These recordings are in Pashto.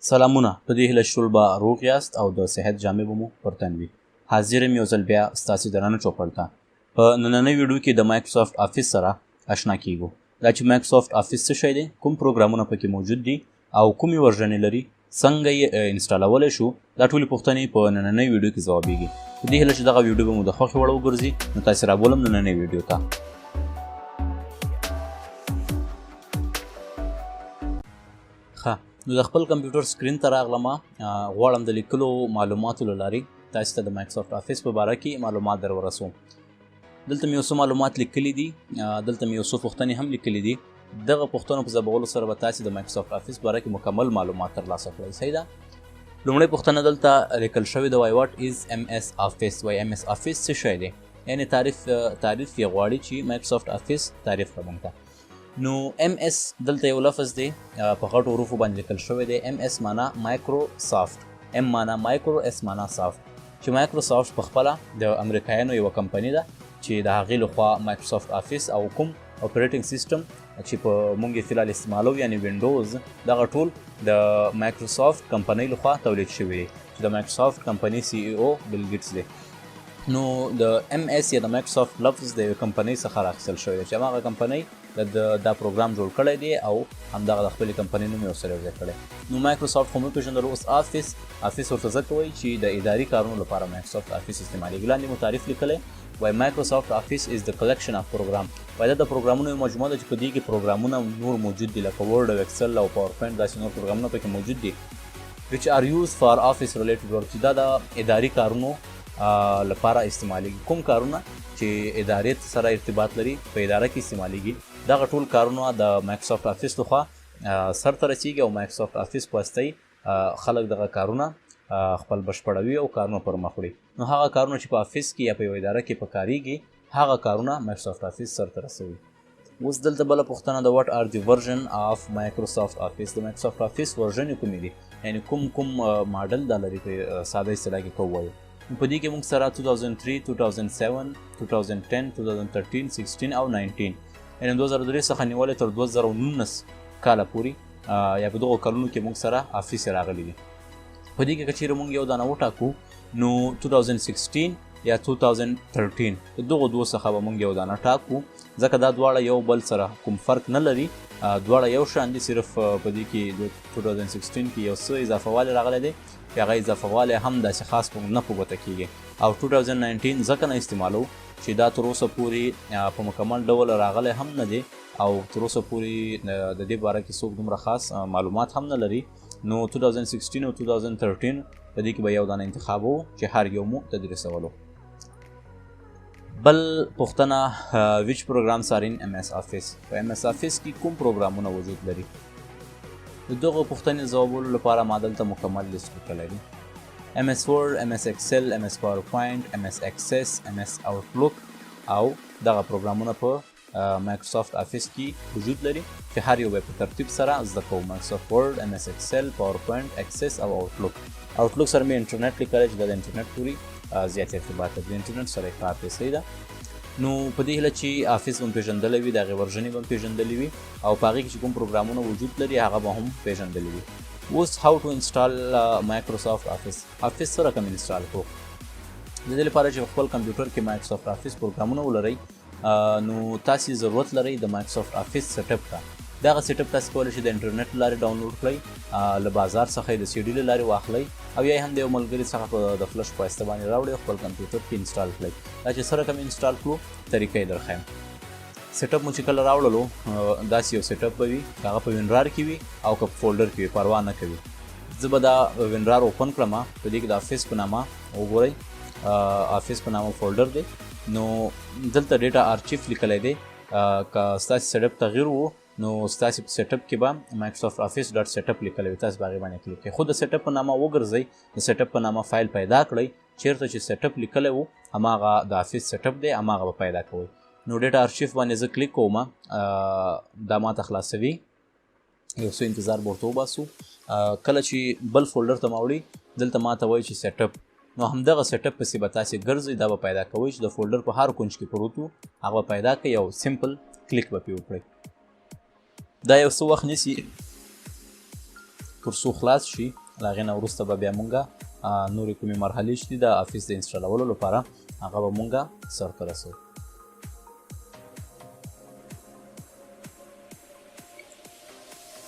سلامونه، په دې هیله شول به روغ یاست او د صحت جامې به مو پر تن وي. حاضر یم یو ځل بیا ستاسې درنه چوپړ ته. په نننۍ ویډیو کې د مایکروسافټ آفیس سره اشنا کیږو. دا چې مایکروسافټ آفیس څه شی دی، کوم پروګرامونه پکې موجود دي او کومې ورژنې لري، څنګه یې انسټالولی شو، دا ټولې پوښتنې په نننۍ ویډیو کې ځوابیږي. په دې هیله چې دغه ویډیو به مو د خوښې وړ وګرځي، نو تاسې رابولم نننۍ ویډیو ته. نو د خپل کمپیوټر سکرین ته راغلم. غواړم د لیکلو معلوماتو له لارې تاسې ته د مایکروسافټ آفیس په باره کې معلومات در ورسوم. دلته مې یو څه معلومات لیکلي دي، دلته مې یو څه پوښتنې هم لیکلي دي. دغه پوښتنو په ځوابولو سره به تاسې د مایکروسافټ آفیس باره کې مکمل معلومات ترلاسه کړئ. صحیح ده؟ لومړۍ پوښتنه دلته لیکل شوې ده، وایي واټ از ایم اس آفیس. وایي ایم اس آفیس څه شی دی، یعنې تعریف یې غواړي چې مایکروسافټ آفیس تعریف کړه موږ ته. نو ایم اس دلته یو لفظ دی په غټو حروفو باندې لیکل شوی دی. ایم اس معنا مایکروسافټ، ام معنا مایکرو، اس معنا سافټ. چې مایکروسافټ په خپله د امریکایانو یوه کمپني ده چې د هغې لخوا مایکروسافټ آفیس او کوم اپریټنګ سیسټم چې په موږ یې فی الحال استعمالو یعنې وینډوز، دغه ټول د مایکروسافټ کمپنۍ لخوا تولید شوي دي چې د مایکروسافټ کمپنۍ سی ای او بیل ګیټس دی. نو د ایم اس یا د مایکروسافټ لفظ د یوې کمپنۍ څخه رااخیستل شوی دی چې هماغه کمپنۍ دا پروګرام جوړ کړی دی او همدغه د خپلې کمپنۍ نوم یې ورسره یوځای کړی. نو مایکروسافټ خو موږ پېژندلو. اوس آفیس ورته ځکه وایي چې د اداري کارونو لپاره مایکروسافټ آفیس استعمالېږي. لاندې مو تعریف لیکلی، وایي مایکروسافټ آفیس از د کلیکشن اف پروګرام. وایي دا د پروګرامونو یو مجموعه ده چې په دې کې پروګرامونه نور موجود دي، لکه ورډ او ایکسل او پاور پوینټ، داسې نور پروګرامونه پکې موجود دي which are used for office related work، چې دا د اداري کارونو لپاره استعمالېږي. کوم کارونه چې ادارې سره ارتباط لري په اداره کې استعمالېږي، دغه ټول کارونه د مایکروسافټ آفیس لخوا سرته رسیږي او مایکروسافټ آفیس په واسطه خلک دغه کارونه خپل بشپړوي او کارونه پر مخ وړي. نو هغه کارونه چې په آفیس کې یا په یوه اداره کې پکارېږي، هغه کارونه مایکروسافټ آفیس سرته رسوي. اوس دلته بله پوښتنه ده، واټ آر دی ورژن آف مایکروسافټ آفیس. د مایکروسافټ آفیس ورژنې کومې دي، یعنې کوم ماډل دا لري په ساده اصطلاح کې که ووایو. په دې کې موږ سره 2003، 2007، 2010، 2013، 16 او 19، یعنې 2003 څخه نیولې تر 2019 کاله پورې یا په دغو کلونو کې موږ سره آفیس راغلی دي. په دې کې که چیرې موږ یو دانه وټاکو، نو 2016 یا 2013 دغو دوو څخه به موږ یو دانه ټاکو، ځکه دا دواړه یو بل سره کوم فرق نه لري، دواړه یو شان دي. صرف په دې کې 2016 کې یو څه اضافه والی راغلی دی، چې هغه اضافه والی هم داسې خاص نه په ګوته کېږي. او 2019 ځکه نه استعمالو چې دا تر اوسه پورې په مکمل ډول راغلی هم نه دی او تر اوسه پورې د دې باره کې څوک دومره خاص معلومات هم نه لري. نو 2016 او 2013 په دې کې به یو دانه انتخابو چې هر یو مو تدریسولو. بل پوښتنه، which programs are in MS Office. په MS Office کې کوم پروګرامونه وجود لري؟ د دغو پوښتنې ځوابولو لپاره ما دلته مکمل لیست لیکلی دی. MS Word، MS Excel، MS PowerPoint، MS Access، MS Outlook او دغه پروګرامونه په مایکروسافټ آفیس کې وجود لري چې هر یو به په ترتیب سره زده کوو. مایکروسافټ ورډ، MS Excel، PowerPoint، Access او Outlook. Outlook سره مې انټرنیټ لیکلی چې دا د انټرنیټ پورې زیات ارتباط لري، د انټرنیټ سره یې کار دی. صحیح ده؟ نو په دې هیله چې آفیس به م پېژندلی وي، د هغې ورژنې به م پېژندلې وي او په هغې کې چې کوم پروګرامونه وجود لري هغه به هم پېژندلي وي. اوس هاو ټو انسټال مایکروسافټ آفیس. آفیس څه رقم انسټال کړو؟ د دې لپاره چې خپل کمپیوټر کې مایکروسافټ آفیس پروګرامونه ولرئ، نو تاسې ضرورت لرئ د مایکروسافټ آفیس سیټ اپ ته. دغه سیټ اپ تاسې کولی شئ د انټرنیټ له لارې ډاونلوډ کړئ، له بازار څخه یې د سی ډي له لارې واخلئ او یا هم د یو ملګري څخه د فلش په واسطه باندې راوړئ او خپل کمپیوټر کې انسټال کړئ. دا چې څه رقم انسټال کړو طریقه یې درښیم. سیټ اپ مو چې کله راوړلو، داسې یو سیټ اپ به وي، هغه په وینرار کې وي او که په فولډر کې وي، پروا نه کوي. زه به دا وینرار اوپن کړم. په دې کې د آفیس په نامه وګورئ، آفیس په نامه فولډر دی. نو دلته ډیټا آرچیف لیکلی دی. که ستاسې سیټ اپ تغییر و، نو ستاسې په سیټ اپ کې به مایکروسافټ آفیس ډاټ سیټ اپ لیکلی وي، تاسې به هغې باندې کلیک کړئ. خو د سیټ اپ په نامه وګرځئ، د سیټ اپ په نامه فایل پیدا کړئ، چیرته چې سیټ اپ لیکلی و هماغه د آفیس سیټ اپ دی، هماغه به پیدا کوئ. نو ډیټا آرچیف باندې زه کلیک کوم، دا ماته خلاصوي. یو څه انتظار به ورته وباسو. کله چې بل فولډر ته ما وړي، دلته ماته وایي چې سیټ اپ. نو همدغه سیټ اپ پسې به تاسې ګرځئ، دا به پیدا کوئ چې د فولډر په هر کونج کې پروت و، هغه به پیدا کړئ او سمپل کلیک به پرې وکړئ. دا یو څه وخت نیسي، تر څو خلاص شي له هغې نه وروسته به بیا مونږ نورې کومې مرحلې چې دي د افیس د انسټالولو لپاره هغه به مونږ سرته رسوو.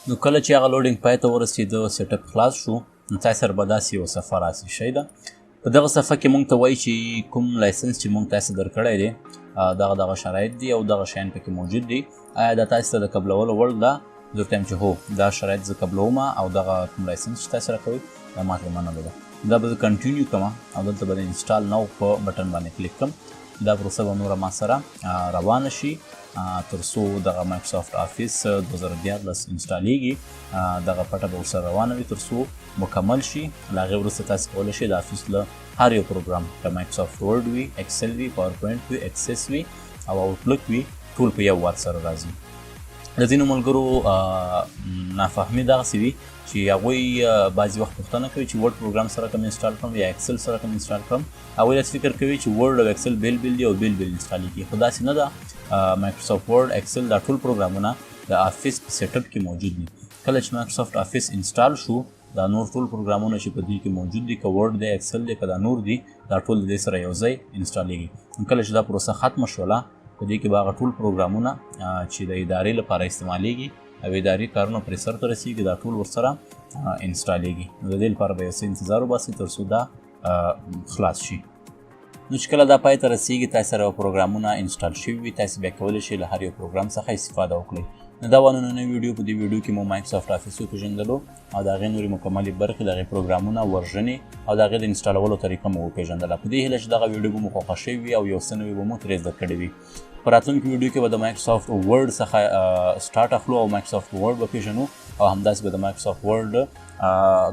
نو کله چې هغه لوډینګ پای ته ورسېده سیټ اپ خلاص شو نو تاسې سره به داسې یوه صفحه راسي شی ده. په دغه صفحه کې مونږ ته وایي چې کوم لایسنس چې مونږ تاسې درکړی دی دغه شرایط دي او دغه شیان پکې موجود دي. آیا دا تاسې ته د قبلولو وړ ده؟ زه ورته وایم چې هو دا شرایط زه قبلوم او دغه کوم لایسنس چې تاسې راکوئ دا ما ترې منلو ده. دا به زه کنټینیو کړم او دلته به د انسټال نو په بټن باندې کلیک کړم. دا پروسه به نوره ما سره روانه شي تر څو دغه مایکروسافټ افیس 2014 انسټالیږي. دغه پټه به ورسره روانه وي تر څو مکمل شي. له هغې وروسته تاسې کولی شئ د افیس له هر یو پروګرام که مایکروسافټ ورډ وي، اکسل وي، پاور پوینټ وي، اکسس وي او آوټلک وي ټول په یو وار سره راځي. د ځینو ملګرو نافهمي دغسې وي چې هغوی بعضې وخت پوښتنه کوي چې ورډ پروګرام سره کوم انسټال کړم یا اکسل سره کوم انسټال کړم. هغوی داسې فکر کوي چې ورډ او اکسل بیل بیل دي او بیل بیل انسټالېږي، خو داسې نه ده. مایکروسافټ ورډ، اکسل دا ټول پروګرامونه د افیس په سیټ اپ کې موجود دي. کله چې مایکروسافټ افیس انسټال شو دا نور ټول پروګرامونه چې په دې کې موجود دي که ورډ دی، اکسل دی، که دا نور دي دا ټول د دې سره یو ځای انسټالېږي. کله چې دا پروسه ختمه شوله په دې کې به هغه ټول پروګرامونه چې د ادارې لپاره استعمالیږي او اداري کارونه پرې سرته رسېږي دا ټول ورسره انسټالېږي. نو د دې لپاره به یو څه انتظار وباسئ تر څو دا خلاص شي. نو چې کله دا پای ته رسېږي تاسې سره پروګرامونه انسټال شوي وي تاسې بیا کولی شئ له هر یو پروګرام څخه استفاده وکړئ. نو دا نننۍ ویډیو په دې ویډیو کې مو مایکروسافټ افیس وپېژندلو او د هغې نورې مکملې برخې د هغې پروګرامونه، ورژنې او د هغې د انسټالولو طریقه مو وپېژندله. په دې هیله چې دغه ویډیو به مو خوښه شوې وي او یو څه نوي به مو ترې زده کړي وي. په راتلونکي ویډیو کې به د مایکروسافټ ورډ څخه سټارټ اخلو او مایکروسافټ ورډ به پېژنو او همداسې به د مایکروسافټ ورډ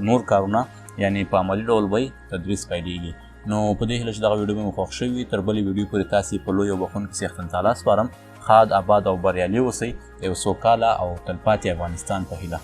نور کارونه یعنې په عملي ډول به تدریس پیلېږي. نو په دې هیله چې دغه ویډیو به مو خوښ شوي وي. تر بلې ویډیو پورې تاسې په لوی او بخښونکي څښتن تعالی سپارم. ښاد، آباد او بریالي اوسئ. یو سوکاله او تلپاتې افغانستان په هیله.